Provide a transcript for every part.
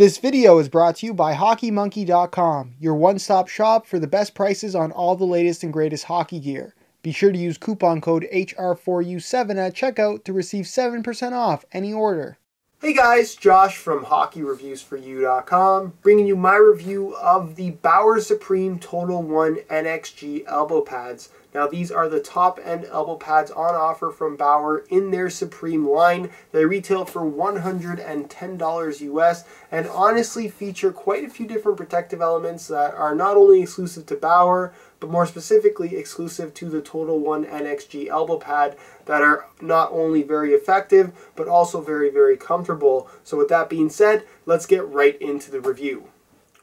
This video is brought to you by HockeyMonkey.com, your one-stop shop for the best prices on all the latest and greatest hockey gear. Be sure to use coupon code HR4U7 at checkout to receive 7% off any order. Hey guys, Josh from HockeyReviewsForYou.com, bringing you my review of the Bauer Supreme TotalOne NXG elbow pads. Now these are the top end elbow pads on offer from Bauer in their Supreme line. They retail for $110 US and honestly feature quite a few different protective elements that are not only exclusive to Bauer, but more specifically exclusive to the TotalOne NXG elbow pad that are not only very effective, but also very, very comfortable. So with that being said, let's get right into the review.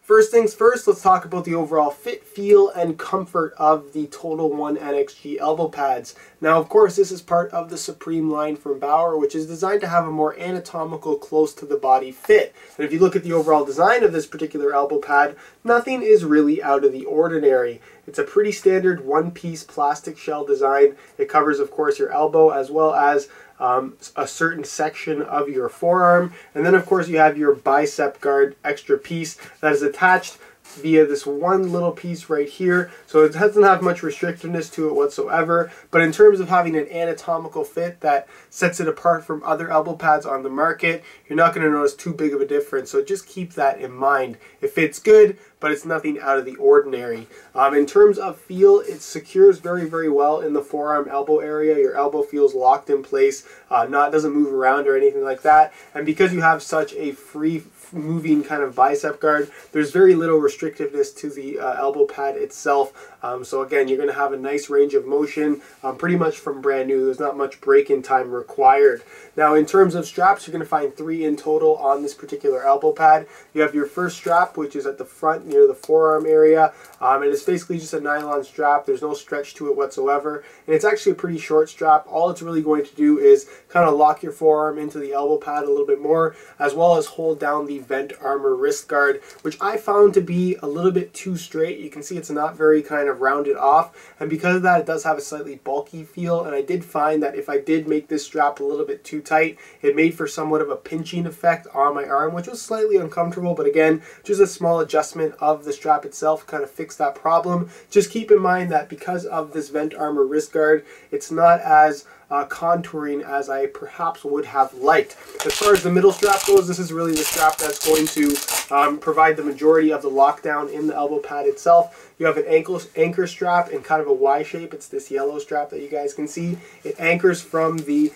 First things first, let's talk about the overall fit, feel, and comfort of the TotalOne NXG elbow pads. Now, of course, this is part of the Supreme line from Bauer, which is designed to have a more anatomical, close-to-the-body fit. And if you look at the overall design of this particular elbow pad, nothing is really out of the ordinary. It's a pretty standard one-piece plastic shell design. It covers, of course, your elbow as well as a certain section of your forearm, and then of course you have your bicep guard extra piece that is attached via this one little piece right here. So it doesn't have much restrictiveness to it whatsoever, but in terms of having an anatomical fit that sets it apart from other elbow pads on the market, you're not going to notice too big of a difference. So just keep that in mind. It fits good, but it's nothing out of the ordinary. In terms of feel, it secures very, very well in the forearm elbow area. Your elbow feels locked in place, doesn't move around or anything like that. And because you have such a free moving kind of bicep guard, there's very little restrictiveness to the elbow pad itself. So again, you're going to have a nice range of motion, pretty much from brand new. There's not much break-in time required. Now in terms of straps, you're going to find 3 in total on this particular elbow pad. You have your first strap, which is at the front near the forearm area, and it's basically just a nylon strap. There's no stretch to it whatsoever, and it's actually a pretty short strap. All it's really going to do is kind of lock your forearm into the elbow pad a little bit more, as well as hold down the vent armor wrist guard, which I found to be a little bit too straight. You can see it's not very kind of rounded off, and because of that, it does have a slightly bulky feel. And I did find that if I did make this strap a little bit too tight, it made for somewhat of a pinching effect on my arm, which was slightly uncomfortable. But again, just a small adjustment of the strap itself kind of fixed that problem. Just keep in mind that because of this vent armor wrist guard, it's not as contouring as I perhaps would have liked. As far as the middle strap goes, this is really the strap that's going to provide the majority of the lockdown in the elbow pad itself. You have an anchor strap in kind of a Y shape. It's this yellow strap that you guys can see. It anchors from the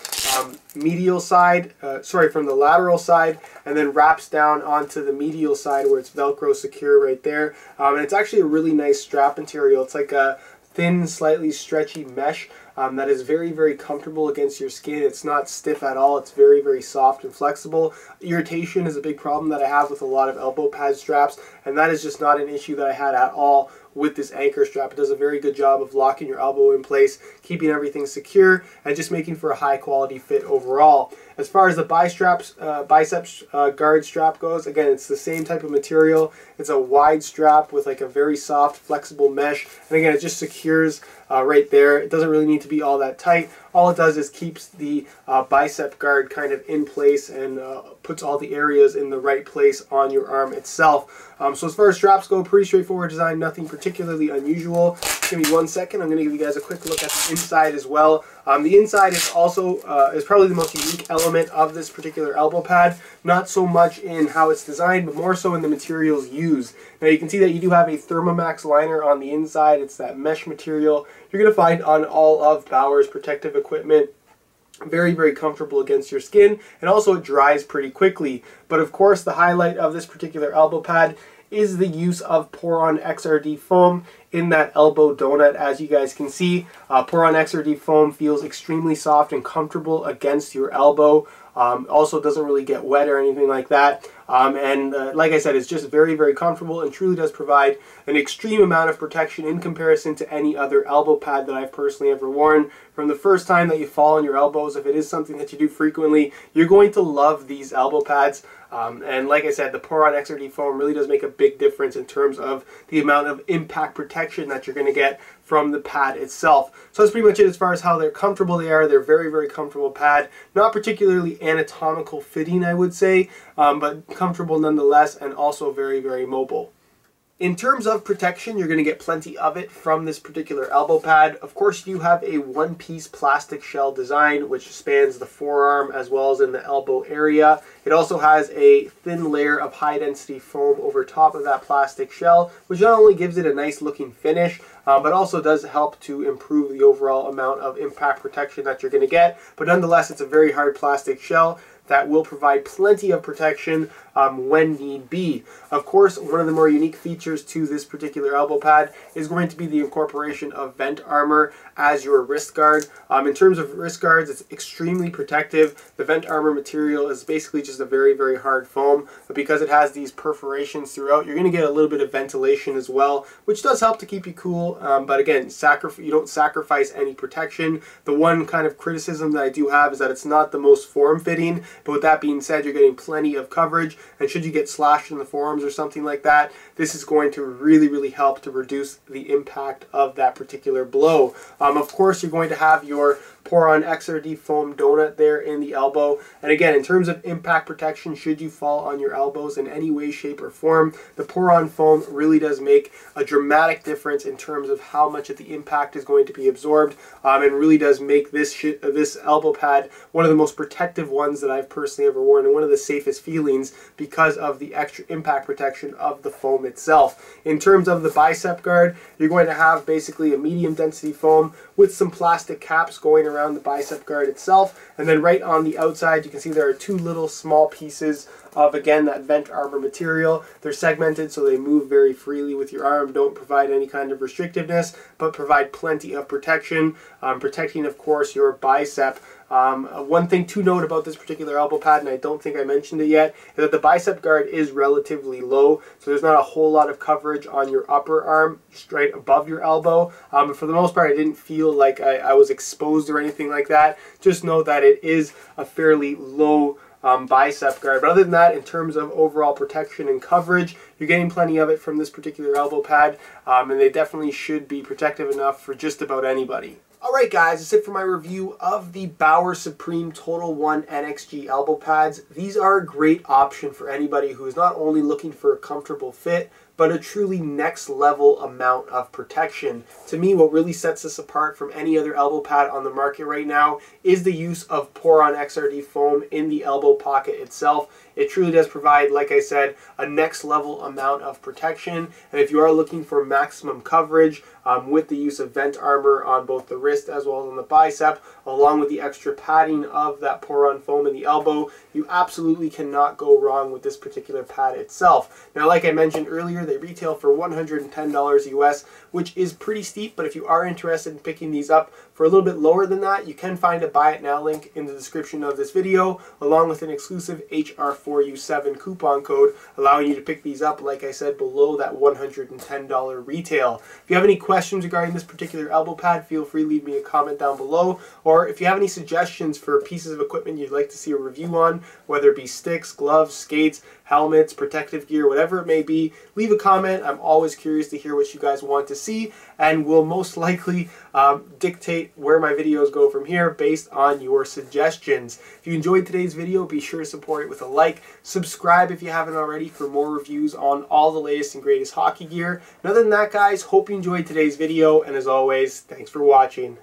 medial side, from the lateral side, and then wraps down onto the medial side where it's Velcro secure right there. And it's actually a really nice strap material. It's like a thin, slightly stretchy mesh that is very, very comfortable against your skin. It's not stiff at all. It's very, very soft and flexible. Irritation is a big problem that I have with a lot of elbow pad straps, and that is just not an issue that I had at all with this anchor strap. It does a very good job of locking your elbow in place, keeping everything secure, and just making for a high quality fit overall. As far as the biceps guard strap goes, again, it's the same type of material. It's a wide strap with like a very soft, flexible mesh, and again, it just secures right there. It doesn't really need to be all that tight. All it does is keeps the bicep guard kind of in place and puts all the areas in the right place on your arm itself. So as far as straps go, pretty straightforward design, nothing particularly unusual. Give me 1 second. I'm going to give you guys a quick look at the inside as well. The inside is also is probably the most unique element of this particular elbow pad. Not so much in how it's designed, but more so in the materials used. Now you can see that you do have a Thermomax liner on the inside. It's that mesh material you're going to find on all of Bauer's protective equipment. Very, very comfortable against your skin, and also it dries pretty quickly. But of course, the highlight of this particular elbow pad is the use of Pour-On XRD foam in that elbow donut. As you guys can see, Pour-On XRD foam feels extremely soft and comfortable against your elbow. Also doesn't really get wet or anything like that. Like I said, it's just very, very comfortable and truly does provide an extreme amount of protection in comparison to any other elbow pad that I've personally ever worn. From the first time that you fall on your elbows, if it is something that you do frequently, you're going to love these elbow pads. And like I said, the Pour-On XRD foam really does make a big difference in terms of the amount of impact protection that you're going to get from the pad itself. So that's pretty much it as far as how comfortable they are. They're very, very comfortable pad. Not particularly anatomical fitting, I would say, but comfortable nonetheless, and also very, very mobile. In terms of protection, you're going to get plenty of it from this particular elbow pad. Of course, you have a one-piece plastic shell design, which spans the forearm as well as in the elbow area. It also has a thin layer of high-density foam over top of that plastic shell, which not only gives it a nice-looking finish, but also does help to improve the overall amount of impact protection that you're going to get. But nonetheless, it's a very hard plastic shell that will provide plenty of protection when need be. Of course, one of the more unique features to this particular elbow pad is going to be the incorporation of vent armor as your wrist guard. In terms of wrist guards, it's extremely protective. The vent armor material is basically just a very, very hard foam, but because it has these perforations throughout, you're going to get a little bit of ventilation as well, which does help to keep you cool. But again, you don't sacrifice any protection. The one kind of criticism that I do have is that it's not the most form-fitting, but with that being said, you're getting plenty of coverage, and should you get slashed in the forearms or something like that, this is going to really, really help to reduce the impact of that particular blow. Of course, you're going to have your TotalOne NXG foam donut there in the elbow. And again, in terms of impact protection, should you fall on your elbows in any way, shape, or form, the TotalOne foam really does make a dramatic difference in terms of how much of the impact is going to be absorbed, and really does make this elbow pad one of the most protective ones that I've personally ever worn, and one of the safest feelings because of the extra impact protection of the foam itself. In terms of the bicep guard, you're going to have basically a medium density foam with some plastic caps going around the bicep guard itself, and then right on the outside you can see there are two little small pieces of, again, that vent armor material. They're segmented so they move very freely with your arm, don't provide any kind of restrictiveness, but provide plenty of protection, protecting of course your bicep. One thing to note about this particular elbow pad, and I don't think I mentioned it yet, is that the bicep guard is relatively low, so there's not a whole lot of coverage on your upper arm, straight above your elbow. But for the most part, I didn't feel like I was exposed or anything like that. Just know that it is a fairly low bicep guard. But other than that, in terms of overall protection and coverage, you're getting plenty of it from this particular elbow pad, and they definitely should be protective enough for just about anybody. Alright guys, that's it for my review of the Bauer Supreme TotalOne NXG elbow pads. These are a great option for anybody who is not only looking for a comfortable fit, but a truly next level amount of protection. To me, what really sets this apart from any other elbow pad on the market right now is the use of TotalOne NXG foam in the elbow pocket itself. It truly does provide, like I said, a next level amount of protection. And if you are looking for maximum coverage with the use of vent armor on both the wrist as well as on the bicep, along with the extra padding of that TotalOne foam in the elbow, you absolutely cannot go wrong with this particular pad itself. Now, like I mentioned earlier, they retail for $110 US, which is pretty steep, but if you are interested in picking these up for a little bit lower than that, you can find a buy it now link in the description of this video, along with an exclusive HR4U7 coupon code, allowing you to pick these up, like I said, below that $110 retail. If you have any questions regarding this particular elbow pad, feel free to leave me a comment down below, or if you have any suggestions for pieces of equipment you'd like to see a review on, whether it be sticks, gloves, skates, helmets, protective gear, whatever it may be, leave a comment. I'm always curious to hear what you guys want to see, and will most likely dictate where my videos go from here based on your suggestions. If you enjoyed today's video, be sure to support it with a like. Subscribe if you haven't already for more reviews on all the latest and greatest hockey gear. And other than that, guys, hope you enjoyed today's video, and as always, thanks for watching.